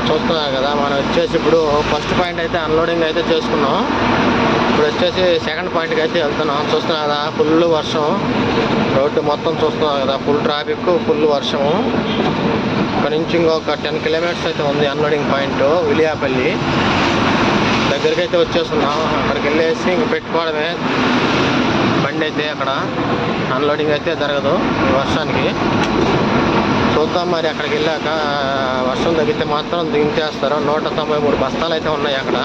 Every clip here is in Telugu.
చూస్తున్నారు కదా, మనం వచ్చేసి ఇప్పుడు ఫస్ట్ పాయింట్ అయితే అన్లోడింగ్ అయితే చేసుకున్నాం. ఇప్పుడు వచ్చేసి సెకండ్ పాయింట్కి అయితే వెళ్తున్నాం. చూస్తున్నారు కదా, ఫుల్ వర్షం, రోడ్డు మొత్తం చూస్తున్నారు కదా, ఫుల్ ట్రాఫిక్, ఫుల్ వర్షము. ఇక్కడ నుంచి ఇంకొక 10 కిలోమీటర్స్ అయితే ఉంది అన్లోడింగ్ పాయింట్, విలియాపల్లి దగ్గరికి అయితే వచ్చేస్తున్నాం. అక్కడికి వెళ్ళేసి ఇంక పెట్టుకోవడమే బండి అయితే. అక్కడ అన్లోడింగ్ అయితే జరగదు వర్షానికి. చూద్దాం మరి అక్కడికి వెళ్ళాక వర్షం తగ్గితే మాత్రం దించేస్తారు. 193 బస్తాలు అయితే ఉన్నాయి అక్కడ.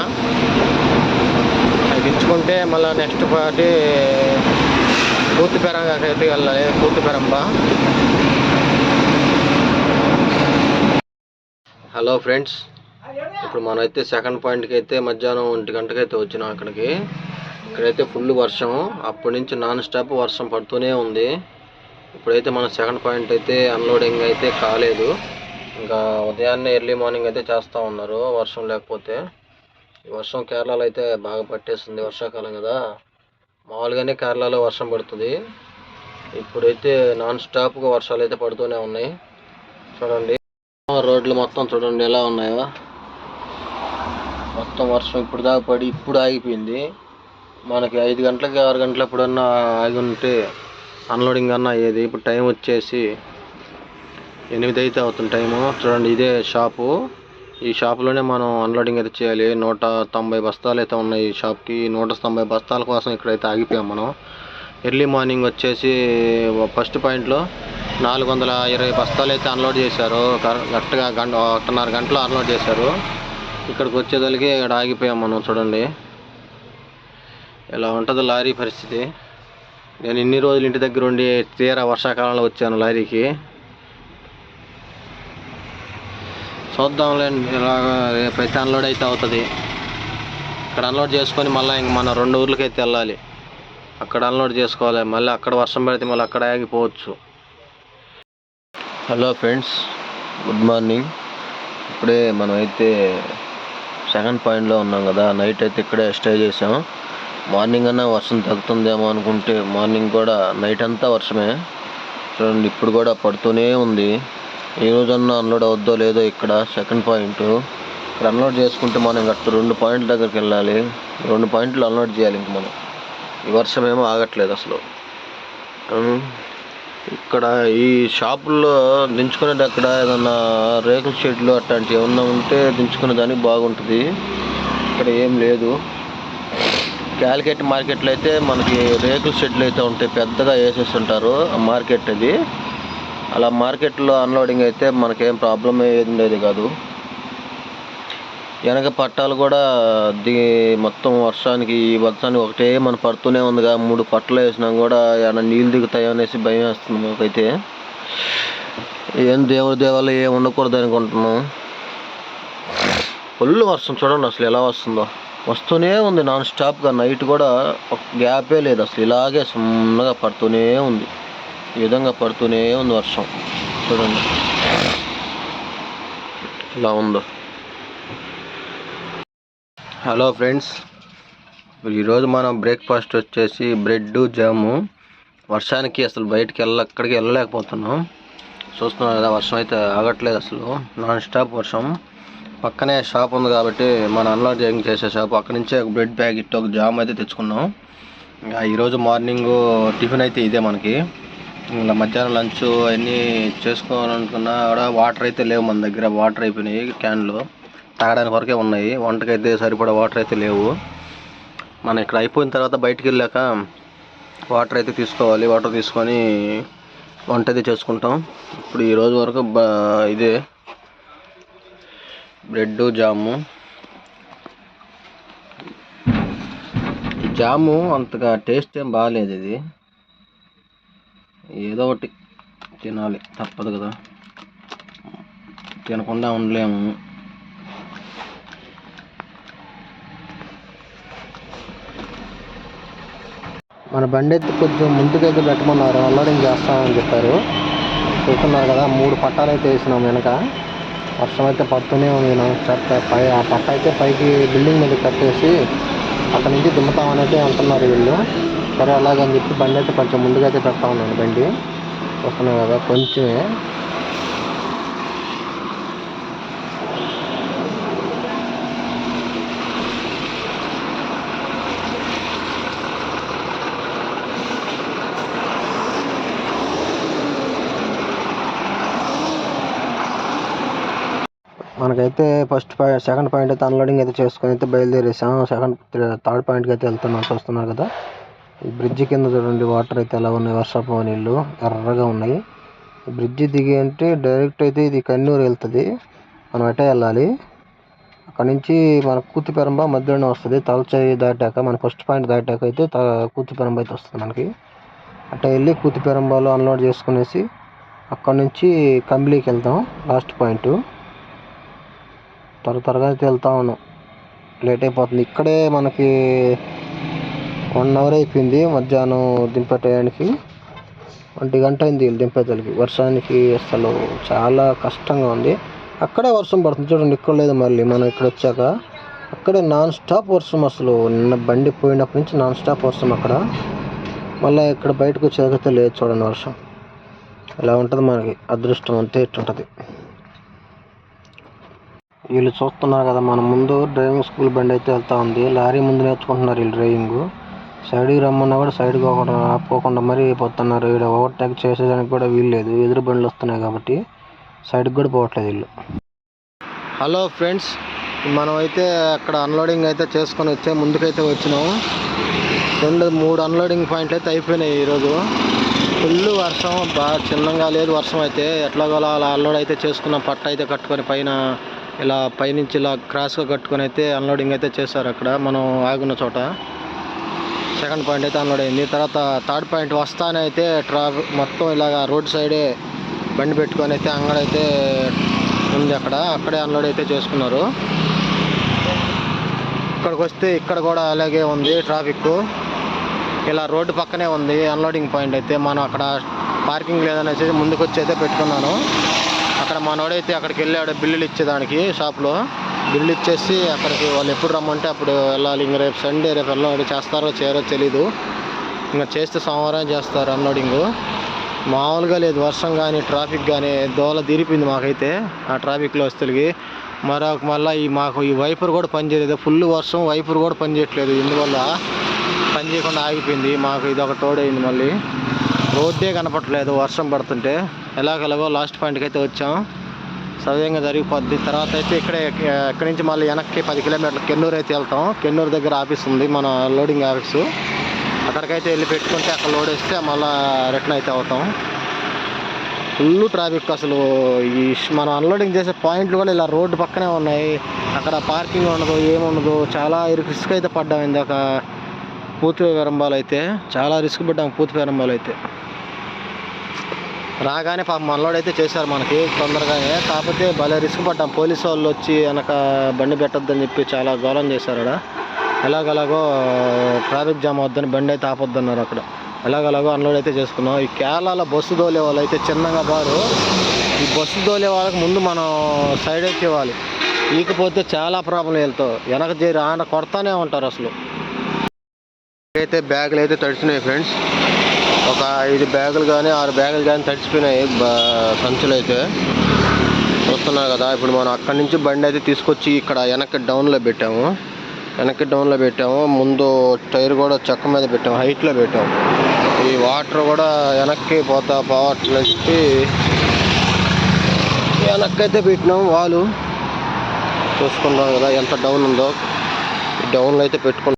అవి దించుకుంటే మళ్ళీ నెక్స్ట్ పార్టీ కూతుపెరంగాకి అయితే వెళ్ళాలి. కూతుపెరంబ. హలో ఫ్రెండ్స్, ఇప్పుడు మనమైతే సెకండ్ పాయింట్కి అయితే మధ్యాహ్నం 1 గంటకి అయితే వచ్చినాం అక్కడికి. ఇక్కడైతే ఫుల్ వర్షం, అప్పటి నుంచి నాన్ స్టాప్ వర్షం పడుతూనే ఉంది. ఇప్పుడైతే మన సెకండ్ పాయింట్ అయితే అన్లోడింగ్ అయితే కాలేదు. ఇంకా ఉదయాన్నే ఎర్లీ మార్నింగ్ అయితే చేస్తూ ఉన్నారు వర్షం లేకపోతే. ఈ వర్షం కేరళలో అయితే బాగా పట్టేస్తుంది, వర్షాకాలం కదా. మామూలుగానే కేరళలో వర్షం పడుతుంది. ఇప్పుడైతే నాన్ స్టాప్గా వర్షాలు అయితే పడుతూనే ఉన్నాయి. చూడండి రోడ్లు మొత్తం చూడండి ఎలా ఉన్నాయో. మొత్తం వర్షం ఇప్పుడు దాకా పడి ఇప్పుడు ఆగిపోయింది. మనకి 5 గంటలకి 6 గంటల ఎప్పుడన్నా ఆగి ఉంటే అన్లోడింగ్ అన్నా అయ్యేది. ఇప్పుడు టైం వచ్చేసి 8 అయితే అవుతుంది టైము. చూడండి ఇదే షాపు. ఈ షాపులోనే మనం అన్లోడింగ్ అయితే చేయాలి. 190 బస్తాలు అయితే ఉన్నాయి ఈ షాప్కి. 190 బస్తాల కోసం ఇక్కడైతే ఆగిపోయాం మనం. ఎర్లీ మార్నింగ్ వచ్చేసి ఫస్ట్ పాయింట్లో 420 బస్తాలు అయితే అన్లోడ్ చేశారు. కరెక్ట్గా 1.5 గంటలో అన్లోడ్ చేశారు. ఇక్కడికి వచ్చేదానికి ఇక్కడ ఆగిపోయాం మనం. చూడండి ఇలా ఉంటుంది లారీ పరిస్థితి. నేను ఇన్ని రోజులు ఇంటి దగ్గర ఉండి తీరా వర్షాకాలంలో వచ్చాను లారీకి. చూద్దాంలేండి, ఇలాగ రేపైతే అన్లోడ్ అయితే అవుతుంది. ఇక్కడ అన్లోడ్ చేసుకొని మళ్ళీ ఇంక మన 2 ఊర్లకి అయితే వెళ్ళాలి. అక్కడ అన్లోడ్ చేసుకోవాలి. మళ్ళీ అక్కడ వర్షం పడితే మళ్ళీ అక్కడ ఆగిపోవచ్చు. Hello friends, good morning. ఇప్పుడే మనం అయితే సెకండ్ పాయింట్లో ఉన్నాం కదా. నైట్ అయితే ఇక్కడే స్టే చేసాం. మార్నింగ్ అన్నా వర్షం తగ్గుతుందేమో అనుకుంటే మార్నింగ్ కూడా నైట్ అంతా వర్షమే. చూడండి ఇప్పుడు కూడా పడుతూనే ఉంది. ఈ రోజన్నా అన్లోడ్ అవుద్దో లేదో. ఇక్కడ సెకండ్ పాయింట్ ఇక్కడ అన్లోడ్ చేసుకుంటే మనం అటు 2 పాయింట్ల దగ్గరికి వెళ్ళాలి. 2 పాయింట్లు అన్లోడ్ చేయాలి ఇంక మనం. ఈ వర్షం ఏమో ఆగట్లేదు అసలు. ఇక్కడ ఈ షాపుల్లో దించుకునేది అక్కడ ఏదన్నా రేకుల షెడ్లు అట్లాంటివి ఏమన్నా ఉంటే దించుకునే దానికి బాగుంటుంది. ఇక్కడ ఏం లేదు. క్యాలికట్ మార్కెట్లో అయితే మనకి రేకుల షెడ్లు అయితే ఉంటాయి, పెద్దగా వేసేసి ఉంటారు మార్కెట్ అది. అలా మార్కెట్లో అన్లోడింగ్ అయితే మనకేం ప్రాబ్లం ఏది ఉండేది కాదు. వెనక పట్టాలు కూడా మొత్తం వర్షానికి ఒకటే మన పడుతూనే ఉందిగా. 3 పట్టలు వేసినాం కూడా ఏమైనా నీళ్ళు దిగుతాయో అనేసి భయం వేస్తుంది మాకైతే. ఏం దేవుడి దేవాల ఏం ఉండకూడదు అనుకుంటున్నాం. ఫుల్ వర్షం చూడండి అసలు ఎలా వస్తూనే ఉంది నాన్ స్టాప్గా. నైట్ కూడా ఒక గ్యాపే లేదు అసలు. ఇలాగే సన్నగా పడుతూనే ఉంది. ఈ విధంగా పడుతూనే ఉంది వర్షం. చూడండి ఇలా ఉందో. హలో ఫ్రెండ్స్, ఈరోజు మనం బ్రేక్ఫాస్ట్ వచ్చేసి బ్రెడ్ జాము. వర్షానికి అసలు బయటికి ఎక్కడికి వెళ్ళలేకపోతున్నాం. చూస్తున్నాం కదా, వర్షం అయితే ఆగట్లేదు అసలు. నాన్ స్టాప్ వర్షం. పక్కనే షాప్ ఉంది కాబట్టి మన అన్లోడింగ్ చేసే షాప్, అక్కడి నుంచే ఒక బ్రెడ్ ప్యాకెట్ ఒక జామ్ అయితే తెచ్చుకున్నాం. ఇంకా ఈరోజు మార్నింగ్ టిఫిన్ అయితే ఇదే మనకి. ఇలా మధ్యాహ్నం లంచ్ అవన్నీ చేసుకోవాలనుకున్నా కూడా వాటర్ అయితే లేవు మన దగ్గర. వాటర్ అయిపోయినాయి క్యాన్లో, తాగడానికి వరకే ఉన్నాయి. వంటకైతే సరిపడా వాటర్ అయితే లేవు. మనం ఇక్కడ అయిపోయిన తర్వాత బయటికి వెళ్ళాక వాటర్ అయితే తీసుకోవాలి. వాటర్ తీసుకొని వంట అయితే చేసుకుంటాం. ఇప్పుడు ఈరోజు వరకు ఇదే బ్రెడ్ జాము. జాము అంతగా టేస్ట్ ఏం బాగాలేదు. ఇది ఏదో ఒకటి తినాలి, తప్పదు కదా, తినకుండా ఉండలేము. మన బండి అయితే కొంచెం ముందుకైతే పెట్టమన్నారు, అన్లోడింగ్ చేస్తామని చెప్పారు. చూస్తున్నారు కదా, 3 పట్టాలు అయితే వేసినాం వెనక. వర్షం అయితే పడుతూనే ఉంది. ఆ పట్ట అయితే పైకి బిల్డింగ్ మీద కట్టేసి అక్కడి నుంచి దింపుతామని అయితే అంటున్నారు వీళ్ళు. సరే అలాగని చెప్పి బండి అయితే కొంచెం ముందుగా అయితే పెడతా ఉన్నాను. బండి చూస్తున్నాం కదా కొంచెమే. మనకైతే సెకండ్ పాయింట్ అయితే అన్లోడింగ్ అయితే చేసుకుని అయితే బయలుదేరేసాం. థర్డ్ పాయింట్కి అయితే వెళ్తున్నాం. చూస్తున్నారు కదా, ఈ బ్రిడ్జి కింద చూడండి వాటర్ అయితే ఎలా ఉన్నాయి. వర్షపు నీళ్ళు ఎర్రగా ఉన్నాయి. ఈ బ్రిడ్జి దిగి అంటే డైరెక్ట్ అయితే ఇది కన్నూరు వెళ్తుంది. మనం అటే వెళ్ళాలి. అక్కడ నుంచి మన కూతిపెరంబ మధ్యలోనే వస్తుంది. తలచేయి దాటాక మన ఫస్ట్ పాయింట్ దాటాక అయితే కూతిపెరంబ అయితే వస్తుంది మనకి. అట్లా వెళ్ళి కూతిపెరంబాలో అన్లోడ్ చేసుకునేసి అక్కడ నుంచి కంబ్లీకి వెళ్తాం. లాస్ట్ పాయింట్ త్వరగా అయితే వెళ్తా ఉన్నాం. లేట్ అయిపోతుంది. ఇక్కడే మనకి 1 అవర్ అయిపోయింది. మధ్యాహ్నం దింపేటానికి 1 గంట అయింది దింపేతలకి. వర్షానికి అసలు చాలా కష్టంగా ఉంది. అక్కడే వర్షం పడుతుంది చూడండి. ఇక్కడ లేదు, మళ్ళీ మనం ఇక్కడ వచ్చాక అక్కడే నాన్ స్టాప్ వర్షం. అసలు నిన్న బండి పోయినప్పటి నుంచి నాన్ స్టాప్ వర్షం అక్కడ. మళ్ళీ ఇక్కడ బయటకు వచ్చేదైతే లేదు చూడండి వర్షం. ఇలా ఉంటుంది మనకి అదృష్టం అంతే. ఇట్టుంటుంది. వీళ్ళు చూస్తున్నారు కదా, మన ముందు డ్రైవింగ్ స్కూల్ బండి అయితే వెళ్తా ఉంది. లారీ ముందు నేర్చుకుంటున్నారు వీళ్ళు డ్రైవింగ్. సైడ్కి రమ్మన్నా కూడా సైడ్కి ఆపుకోకుండా మరీ పోతున్నారు. ఇక్కడ ఓవర్టేక్ చేసేదానికి కూడా వీలు లేదు. ఎదురు బండ్లు వస్తున్నాయి కాబట్టి సైడ్కి కూడా పోవట్లేదు వీళ్ళు. హలో ఫ్రెండ్స్, మనం అయితే అక్కడ అన్లోడింగ్ అయితే చేసుకొని వచ్చే ముందుకైతే వచ్చినాము. 3 అన్లోడింగ్ పాయింట్లు అయితే అయిపోయినాయి ఈరోజు. ఫుల్ వర్షం, బాగా చిన్నగా లేదు వర్షం అయితే. ఎట్లాగో అలా అన్లోడ్ అయితే చేసుకున్నాం. పట్ట అయితే కట్టుకొని పైన ఇలా పైనుంచి ఇలా క్రాస్గా కట్టుకొని అయితే అన్లోడింగ్ అయితే చేశారు. అక్కడ మనం ఆగున్న చోట సెకండ్ పాయింట్ అయితే అన్లోడ్ అయింది. తర్వాత థర్డ్ పాయింట్ వస్తానే అయితే ట్రాఫిక్ మొత్తం ఇలాగ రోడ్ సైడే బండి పెట్టుకొని అయితే అంగడైతే ఉంది. అక్కడే అన్లోడ్ అయితే చేసుకున్నారు. ఇక్కడికి వస్తే ఇక్కడ కూడా అలాగే ఉంది ట్రాఫిక్. ఇలా రోడ్డు పక్కనే ఉంది అన్లోడింగ్ పాయింట్ అయితే. మనం అక్కడ పార్కింగ్ లేదనేసి ముందుకు వచ్చి అయితే పెట్టుకున్నాను. అక్కడ మనోడైతే అక్కడికి వెళ్ళాడు బిల్లులు ఇచ్చేదానికి. షాప్లో బిల్లు ఇచ్చేసి అక్కడికి వాళ్ళు ఎప్పుడు రమ్మంటే అప్పుడు వెళ్ళాలి. ఇంక రేపు సండే, రేపు అన్లోడ్ చేస్తారో చేయరో తెలీదు. ఇంకా చేస్తే సోమవారం చేస్తారు అన్లోడింగ్. మామూలుగా లేదు వర్షం కానీ ట్రాఫిక్ కానీ. దోల తీరిపోయింది మాకైతే ఆ ట్రాఫిక్లో వస్తులకి. మళ్ళీ మాకు ఈ వైపర్ కూడా పనిచేయలేదు. ఫుల్ వర్షం, వైపర్ కూడా పనిచేయట్లేదు. ఇందువల్ల పని చేయకుండా ఆగిపోయింది. మాకు ఇది ఒక తోడైంది. మళ్ళీ రోడ్డే కనపడట్లేదు వర్షం పడుతుంటే. ఎలాగో లాస్ట్ పాయింట్కి అయితే వచ్చాం. సవ్యంగా జరిగిపోద్ది. తర్వాత అయితే ఇక్కడి నుంచి మళ్ళీ వెనక్కి 10 కిలోమీటర్లు కెన్నూరు అయితే వెళ్తాం. కెన్నూరు దగ్గర ఆఫీస్ ఉంది, మన లోడింగ్ ఆఫీసు. అక్కడికైతే వెళ్ళి పెట్టుకుంటే అక్కడ లోడ్ వేస్తే మళ్ళీ రిటర్న్ అయితే అవుతాం. ఫుల్ ట్రాఫిక్ అసలు. ఈ మనం అన్లోడింగ్ చేసే పాయింట్లు కూడా ఇలా రోడ్డు పక్కనే ఉన్నాయి. అక్కడ పార్కింగ్ ఉండదు, ఏముండదు. చాలా రిస్క్ అయితే పడ్డాం. ఇందాక పూతిపెరంబాలు అయితే చాలా రిస్క్ పడ్డాం. పూతిపెరంబాలు అయితే రాగానే పాపం అన్లోడ్ అయితే చేశారు మనకి తొందరగానే. కాకపోతే భలే రిస్క్ పడ్డాం. పోలీసు వాళ్ళు వచ్చి వెనక బండి పెట్టొద్దని చెప్పి చాలా గౌరవం చేశారు. అక్కడ ఎలాగలాగో ట్రాఫిక్ జామ్ అవుద్దని బండి అయితే ఆపొద్దన్నారు. అక్కడ ఎలాగలాగో అన్లోడ్ అయితే చేసుకున్నాం. ఈ కేరళలో బస్సు తోలే వాళ్ళు అయితే చిన్నగా బారు. ఈ బస్సు తోలే వాళ్ళకి ముందు మనం సైడ్ అయితే ఇవ్వాలి. ఈకపోతే చాలా ప్రాబ్లం వెళ్తావు. వెనక చేరి ఆన కొడతానే ఉంటారు అసలు. అయితే బ్యాగులు అయితే తడిచినాయి ఫ్రెండ్స్. ఒక 5 బ్యాగులు కానీ 6 బ్యాగులు కానీ తడిచిపోయినాయి సంచులు అయితే. చూస్తున్నారు కదా. ఇప్పుడు మనం అక్కడి నుంచి బండి అయితే తీసుకొచ్చి ఇక్కడ వెనక్కి డౌన్లో పెట్టాము. ముందు టైర్ కూడా చెక్క మీద పెట్టాము, హైట్లో పెట్టాము. ఈ వాటర్ కూడా వెనక్కి పోవట్లని చెప్పి వెనక్కి అయితే పెట్టినాము. వాలు చూసుకున్నాం కదా ఎంత డౌన్ ఉందో. ఈ డౌన్లో అయితే పెట్టుకున్నాం.